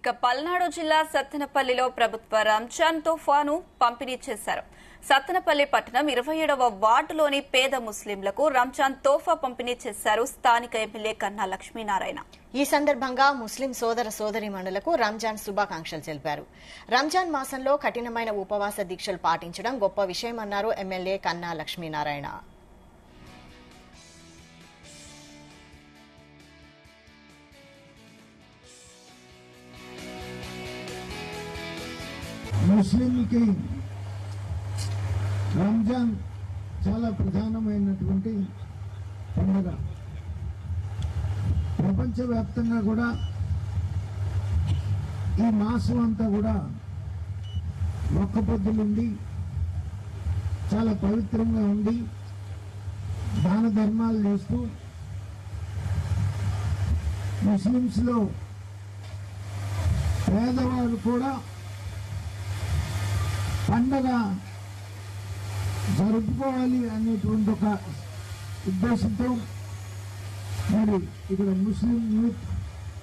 ఇక పల్నాడు జిల్లా సత్తెనపల్లిలో ప్రభుత్వ రంజాన్ తోఫాను పంపిణీ చేశారు. సత్తెనపల్లి పట్టణం 27వ వార్డులోని పేద ముస్లింలకు రంజాన్ తోఫా పంపిణీ చేశారు స్థానిక ఎమ్మెల్యే కన్నా లక్ష్మీనారాయణ. ఈ సందర్భంగా ముస్లిం సోదర సోదరీమణులకు రంజాన్ శుభాకాంక్షలు తెలిపారు. రంజాన్ మాసంలో కఠినమైన ఉపవాస దీక్షలు పాటించడం గొప్ప విషయమన్నారు ఎమ్మెల్యే కన్నా లక్ష్మీనారాయణ. ముస్లింకి రంజాన్ చాలా ప్రధానమైనటువంటి పండుగ. ప్రపంచవ్యాప్తంగా కూడా ఈ మాసం అంతా కూడా ఒక్క పొద్దులుండి చాలా పవిత్రంగా ఉండి దాన ధర్మాలు చేస్తూ ముస్లిమ్స్లో పేదవారు కూడా పండగ జరుపుకోవాలి అనేటువంటి ఒక ఉద్దేశంతో మరి ఇక్కడ ముస్లిం యూత్